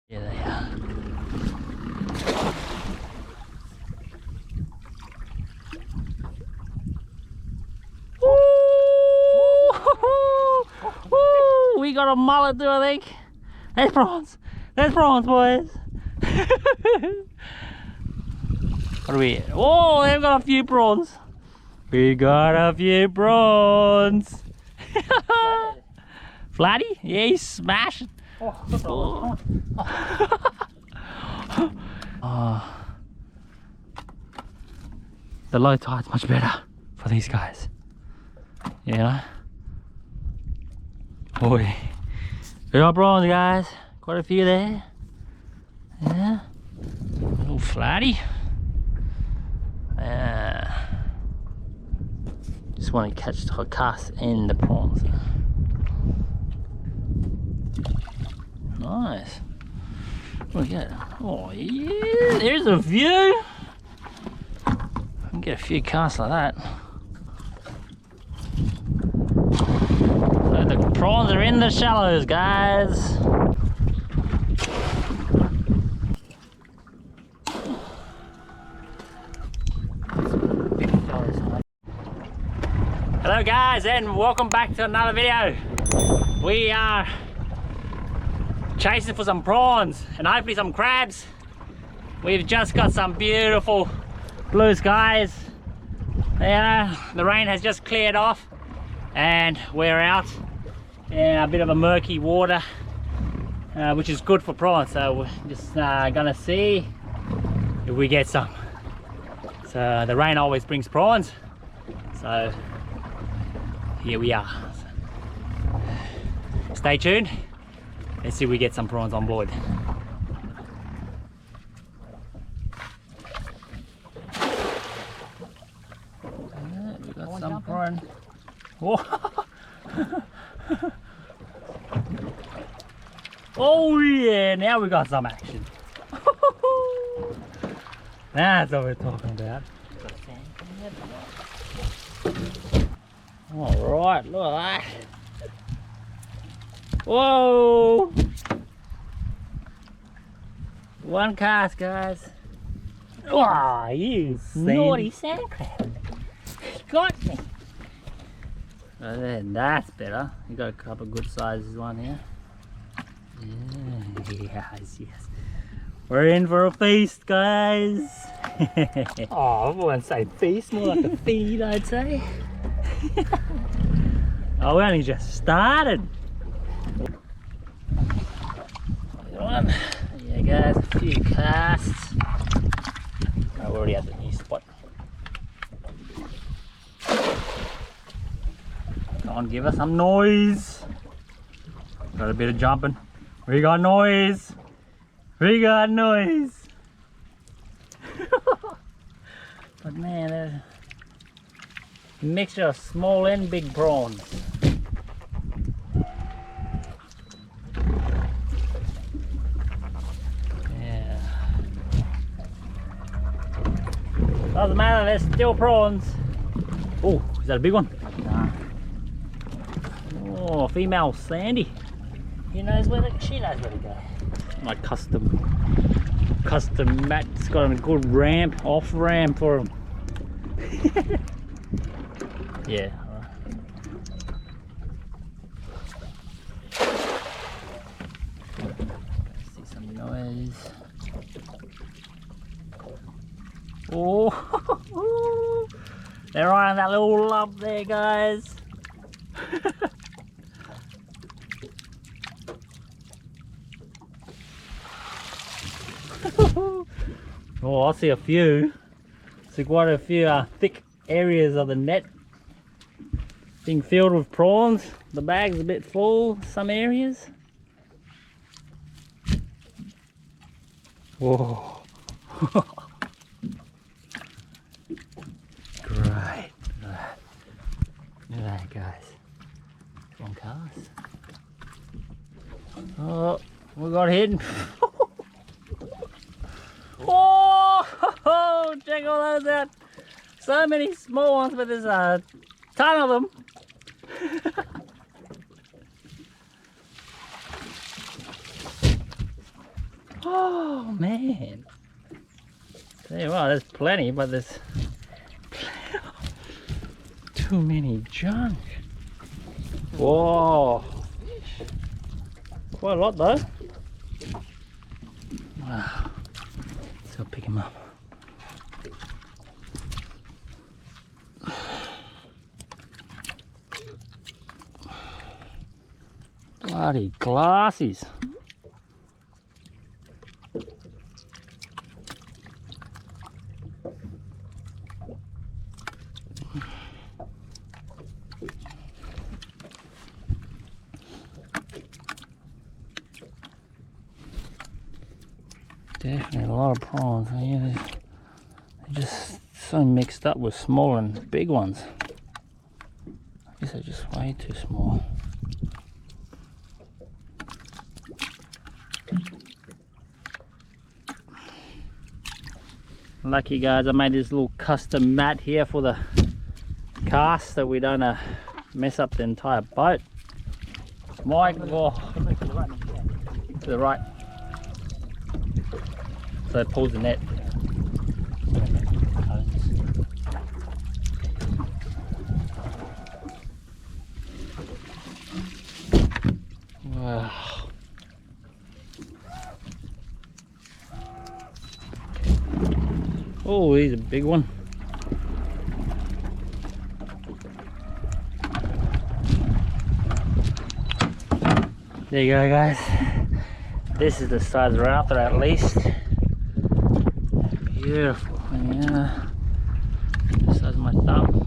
Here they are. Ooh, we got a mullet too, I think. There's prawns. There's prawns, boys. What are we? Oh, they've got a few prawns. We got a few prawns. Flatty? Yeah, he's smashing. Oh. Oh. The low tide's much better for these guys. Yeah. Boy. We got prawns, guys. Quite a few there. Yeah. A little flatty. Just want to catch the cast and the prawns. Nice. What we got? Oh yeah, there's a view. I can get a few casts like that. So the prawns are in the shallows, guys. Hello guys, and welcome back to another video. We are chasing for some prawns and hopefully some crabs. We've just got some beautiful blue skies. The rain has just cleared off and we're out in a bit of a murky water, which is good for prawns. So we're just gonna see if we get some. So the rain always brings prawns. So here we are. Stay tuned. Let's see if we get some prawns on board. We got some prawn. Oh. Oh yeah, now we got some action. That's what we're talking about. Alright, look at that. Whoa! One cast, guys. Oh, you naughty sand crab. Got me. Oh, then that's better. You got a couple of good sizes one here. Yeah, yes. We're in for a feast, guys. Oh, I wouldn't say feast, more like a feed, I'd say. Oh, we only just started. One. Yeah, guys, a few casts. Oh, we're already at the new spot. Come on, give us some noise. Got a bit of jumping. We got noise. We got noise. But man, there's a mixture of small and big prawns. Yeah. Doesn't matter, there's still prawns. Oh, is that a big one? Nah. Oh, female Sandy. She knows where to go. My custom mat. It's got a good ramp, off ramp for him. Yeah. See some noise. Oh, they're right on that little lump there, guys. Oh, I see a few. See quite a few thick areas of the net being filled with prawns. The bag's a bit full, some areas. Whoa. Great. Look at that, guys. One cast. Oh, we got hidden. Oh, check all those out. So many small ones, but there's a ton of them. Oh man. Tell you what, there's plenty, but there's too many junk. Whoa. Quite a lot though. Wow. So I'll pick him up. Bloody glasses. Definitely a lot of prawns. Yeah, they're just so mixed up with small and big ones. I guess they're just way too small. Lucky guys, I made this little custom mat here for the cast so we don't mess up the entire boat. Mike, oh, to the right. So it pulls the net. Wow. Oh, he's a big one. There you go guys. This is the size we're after at least. Beautiful, yeah. The size of my thumb.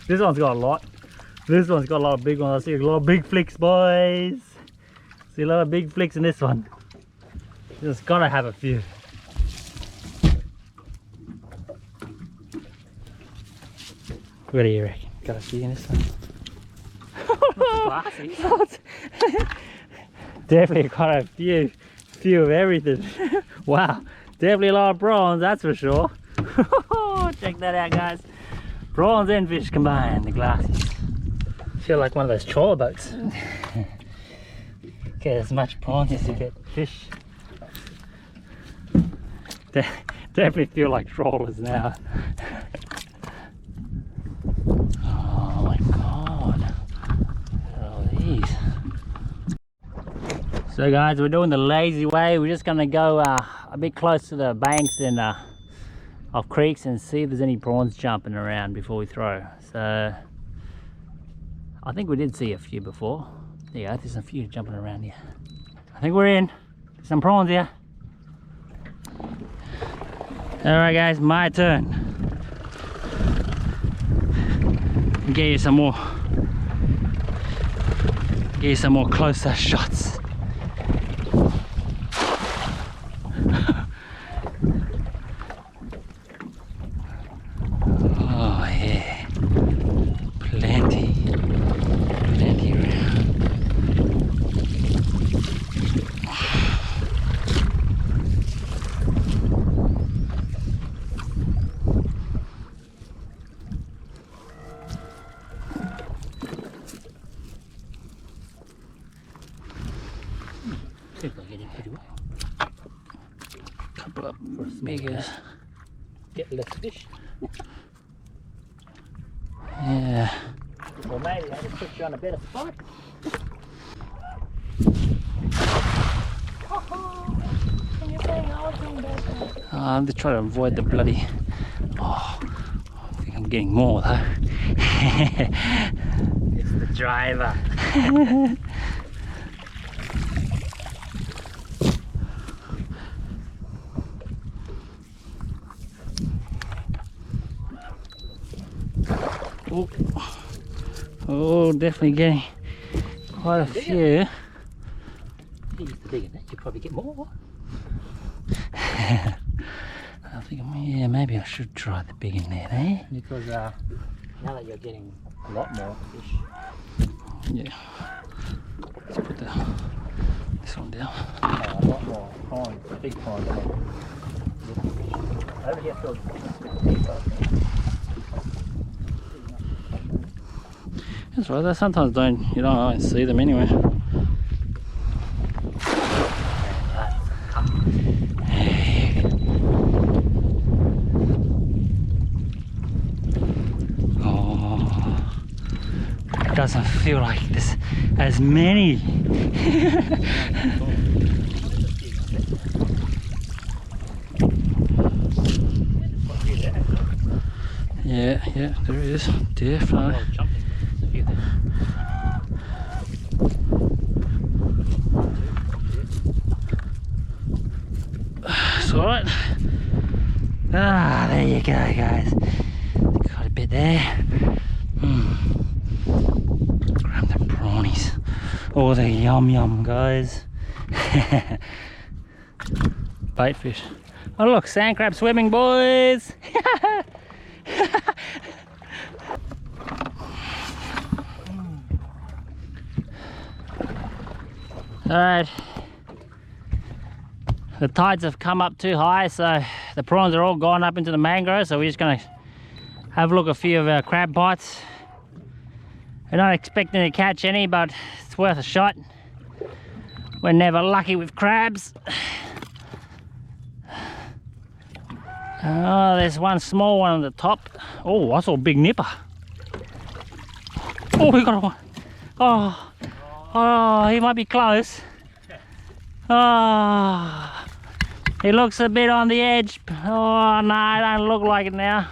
This one's got a lot. This one's got a lot of big ones. I see a lot of big flicks, boys. See a lot of big flicks in this one. Just gotta have a few. What do you reckon? Got a few in this one? Definitely got a few of everything. Wow, definitely a lot of prawns, that's for sure. Check that out guys. Prawns and fish combined, the glasses. Feel like one of those trawler boats. Get as much prawns as you get fish. Definitely feel like trawlers now. Oh my god. Look at all these. So guys, we're doing the lazy way. We're just gonna go a bit close to the banks and of creeks and see if there's any prawns jumping around before we throw. So I think we did see a few before. Yeah, there's a few jumping around here. I think we're in. There's some prawns here. Alright guys, my turn. Get you some more. Get you some more closer shots. Oh yeah, plenty around. Seems like getting pretty well. Couple of biggers. Get less fish. Yeah. Well, maybe I just put you on a better spot. I'm just trying to avoid the bloody. Oh, I think I'm getting more though. It's the driver. Oh, oh, definitely getting quite a few. I think it's the bigger net, you probably get more. I think, yeah, maybe I should try the bigger net, eh? Because now that you're getting a lot more fish. Yeah. Let's put this one down. A lot more prawns. big pond. Over here feels that's right, they sometimes you don't always see them anyway. Oh, it doesn't feel like there's as many. Yeah, there is, definitely. It's alright. Ah, there you go, guys. Got a bit there. Grab the prawnies. Oh, they're yum, guys. Bait fish. Oh, look, sand crab swimming, boys. Alright, the tides have come up too high, so the prawns are all gone up into the mangrove, so we're just going to have a look at a few of our crab bites. We're not expecting to catch any, but it's worth a shot. We're never lucky with crabs. Oh, there's one small one on the top. Oh, I saw a big nipper. Oh, we got one. Oh, he might be close. Oh, he looks a bit on the edge. Oh, no, it don't look like it now.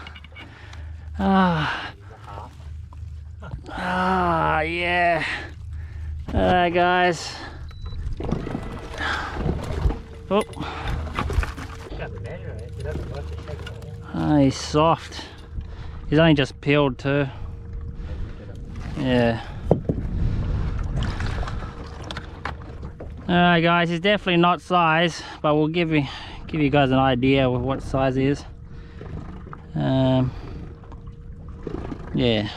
Yeah. Alright, guys. Oh. Oh, he's soft. He's only just peeled too. Yeah. Alright, guys, he's definitely not size, but we'll give you guys an idea of what size he is. Yeah.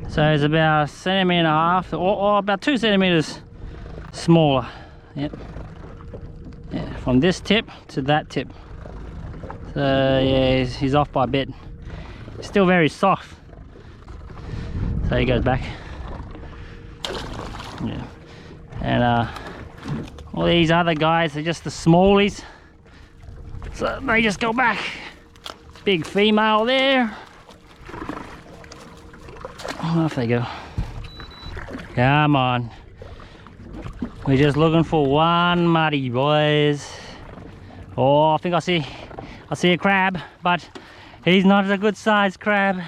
So it's about 1.5 centimeters, or about 2 centimeters smaller. Yep. Yeah, from this tip to that tip. So yeah, he's off by a bit. Still very soft. So he goes back. Yeah. And all these other guys are just the smallies, so they just go back. Big female there. Off they go. Come on. We're just looking for one muddy, boys. Oh, I think I see a crab, but he's not a good sized crab.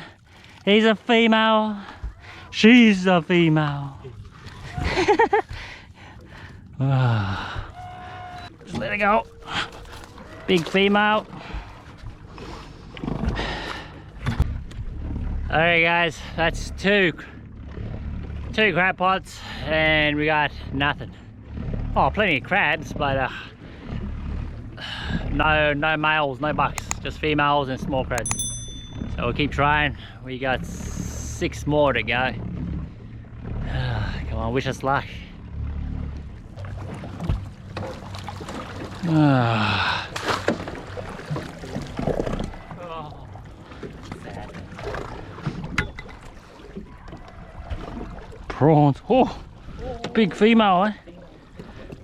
He's a female. She's a female. Just let it go. Big female. Alright, guys, that's two crab pots, and we got nothing. Oh, plenty of crabs, but no males, no bucks, just females and small crabs. So we'll keep trying. We got 6 more to go. Come on, wish us luck. Prawns. Oh, big female, eh?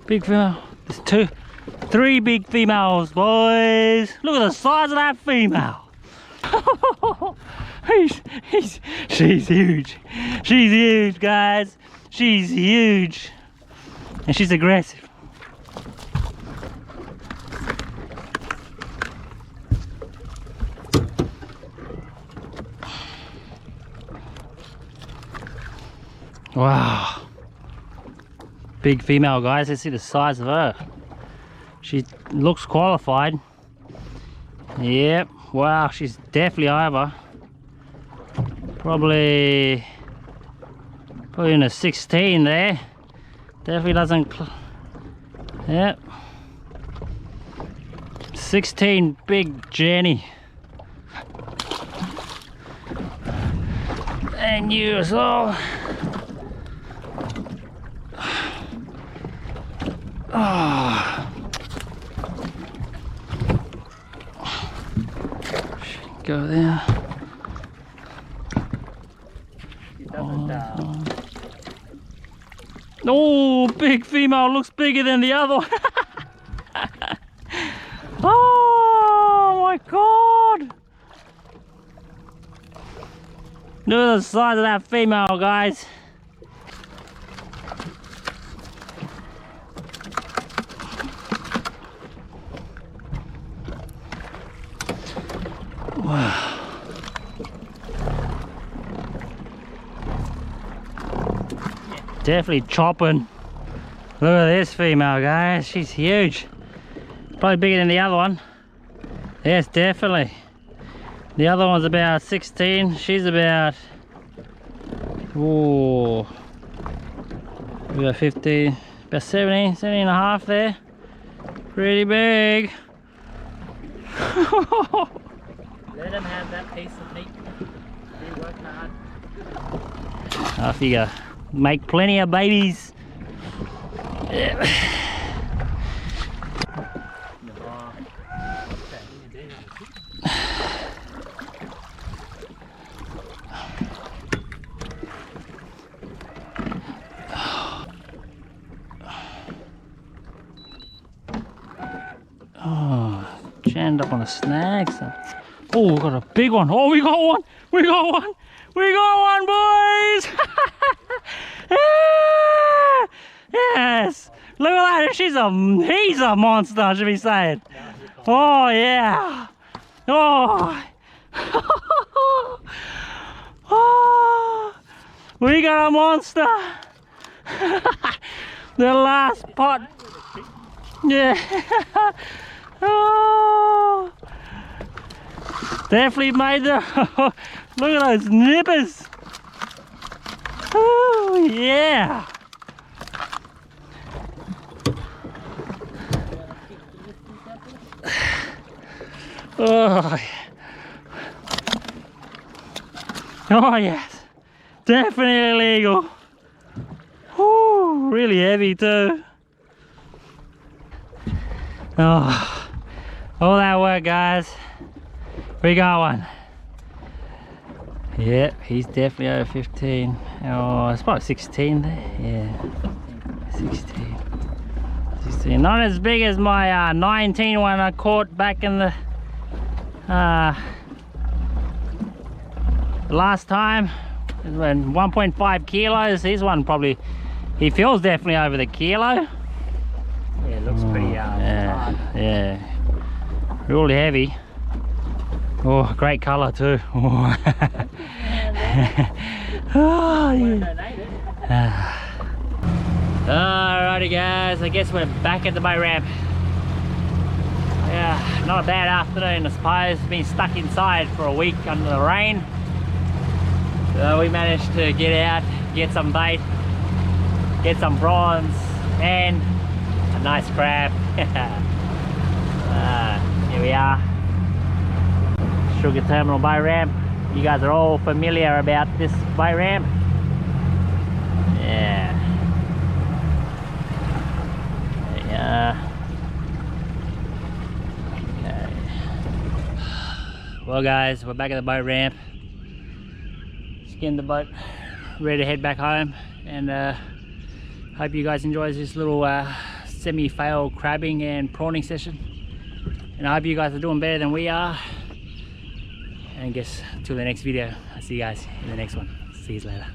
Big female. There's 3 big females, boys. Look at the size of that female. She's huge. She's huge, guys. She's huge. And she's aggressive. Wow. Big female, guys. Let's see the size of her. She looks qualified. Yep. Wow, she's definitely over. Probably in a 16 there. Definitely doesn't. Yep. 16 big Jenny. And you as well. Oh. Go there. Oh, big female, looks bigger than the other one. Oh my god! Look at the size of that female, guys. Wow. Definitely chopping. Look at this female, guys. She's huge. Probably bigger than the other one. Yes, definitely. The other one's about 16. She's about, ooh, about 15, about 17, 17 and a half there. Pretty big. Let them have that piece of meat. They're working hard. Off you go. Make plenty of babies. Yeah. Oh, jammed up on a snag. Oh, we got a big one. Oh, we got one. We got one. We got one, boys. Yeah! Yes. Look at that. He's a monster, I should be saying. Oh yeah. Oh. Oh. We got a monster. The last pot. Yeah. Oh. Definitely made the. Look at those nippers. Oh yeah. Oh, oh yes, definitely illegal. Oh, really heavy too. Oh, all that work, guys. We got one. Yep, he's definitely over 15. Oh, it's about 16 there. Yeah, 16. 16. Not as big as my 19 one I caught back in the last time. It went 1.5 kilos. This one probably, he feels definitely over the kilo. Yeah, it looks pretty hard. Yeah, really heavy. Oh, great colour too. Oh. Oh, yeah. Alrighty guys, I guess we're back at the boat ramp. Yeah, not a bad afternoon I suppose. Been stuck inside for a week under the rain. So we managed to get out, get some bait, get some prawns and a nice crab. Here we are. Sugar Terminal boat ramp. You guys are all familiar about this boat ramp. Yeah. Yeah. Okay. Well guys, we're back at the boat ramp. Skinned the boat, ready to head back home, and hope you guys enjoy this little semi-fail crabbing and prawning session. And I hope you guys are doing better than we are. And I guess until the next video, I'll see you guys in the next one. See you later.